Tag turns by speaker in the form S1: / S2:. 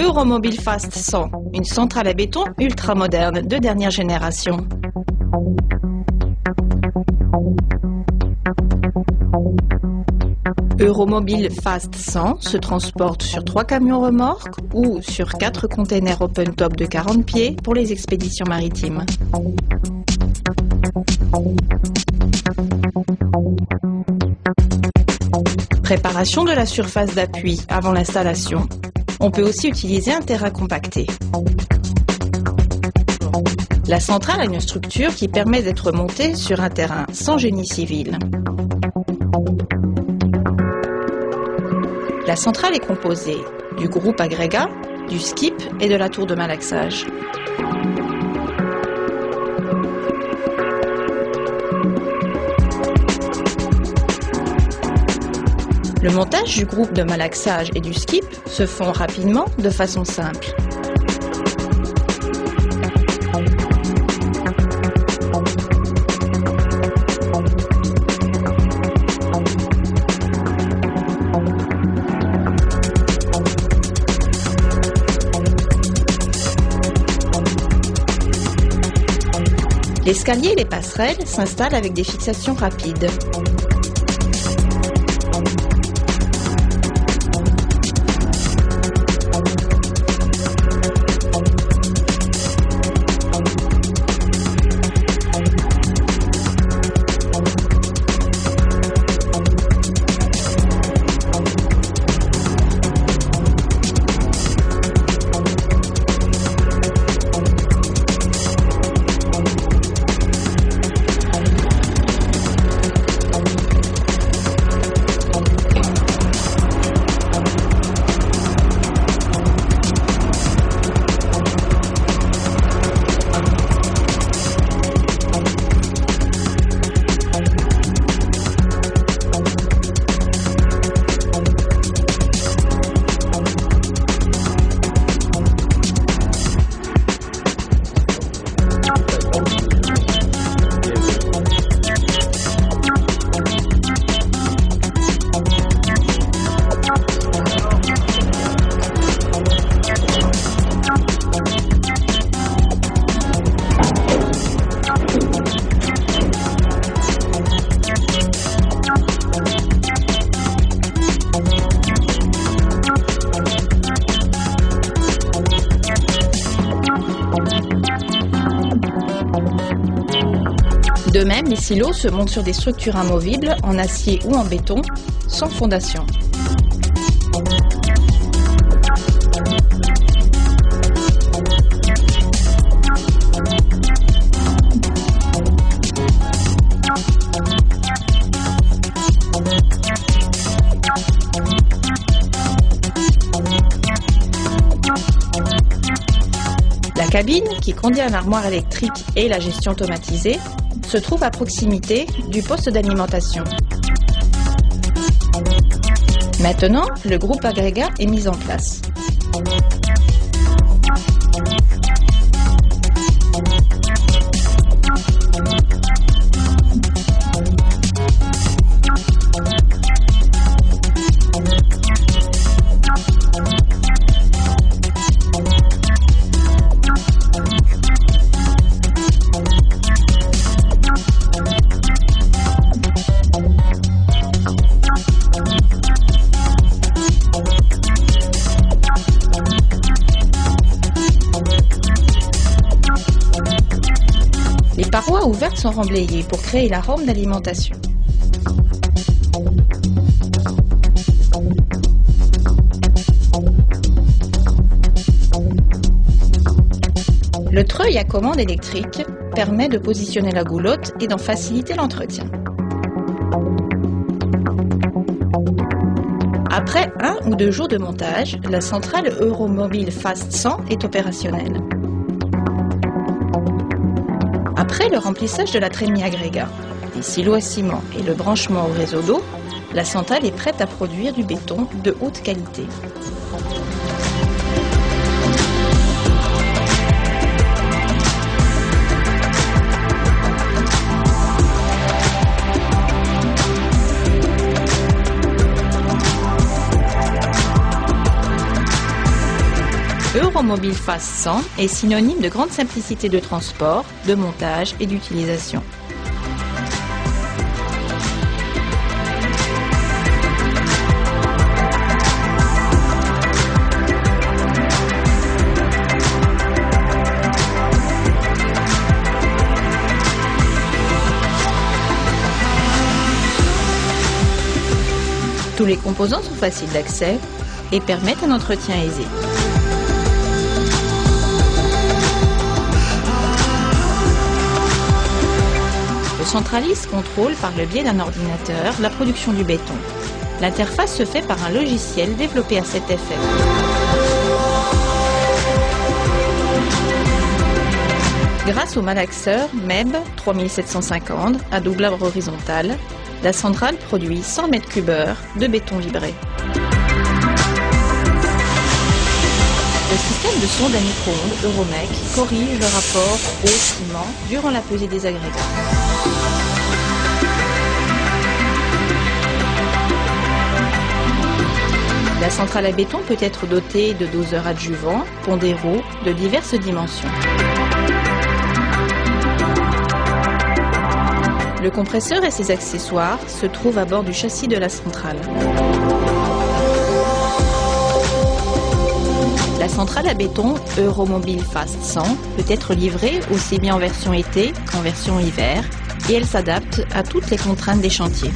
S1: Euromobile Fast 100, une centrale à béton ultra moderne de dernière génération. Euromobile Fast 100 se transporte sur 3 camions remorques ou sur 4 containers open top de 40 pieds pour les expéditions maritimes. Préparation de la surface d'appui avant l'installation. On peut aussi utiliser un terrain compacté. La centrale a une structure qui permet d'être montée sur un terrain sans génie civil. La centrale est composée du groupe agrégat, du skip et de la tour de malaxage. Le montage du groupe de malaxage et du skip se font rapidement de façon simple. L'escalier et les passerelles s'installent avec des fixations rapides. De même, les silos se montent sur des structures amovibles en acier ou en béton, sans fondation. La cabine, qui contient un armoire électrique et la gestion automatisée, se trouve à proximité du poste d'alimentation. Maintenant, le groupe agrégat est mis en place. Les parois ouvertes sont remblayées pour créer l'arôme d'alimentation. Le treuil à commande électrique permet de positionner la goulotte et d'en faciliter l'entretien. Après 1 ou 2 jours de montage, la centrale Euromobile Fast 100 est opérationnelle. Après le remplissage de la trémie agrégat, les silos à ciment et le branchement au réseau d'eau, la centrale est prête à produire du béton de haute qualité. Euromobile Phase 100 est synonyme de grande simplicité de transport, de montage et d'utilisation. Tous les composants sont faciles d'accès et permettent un entretien aisé. Le centraliste contrôle par le biais d'un ordinateur la production du béton. L'interface se fait par un logiciel développé à cet effet. Grâce au malaxeur MEB 3750 à double arbre horizontal, la centrale produit 100 m3 de béton vibré. Le système de sonde à micro-ondes Euromec corrige le rapport eau-ciment durant la pesée des agrégats. La centrale à béton peut être dotée de doseurs adjuvants, pondéraux de diverses dimensions. Le compresseur et ses accessoires se trouvent à bord du châssis de la centrale. La centrale à béton Euromobile Phase 100 peut être livrée aussi bien en version été qu'en version hiver et elle s'adapte à toutes les contraintes des chantiers.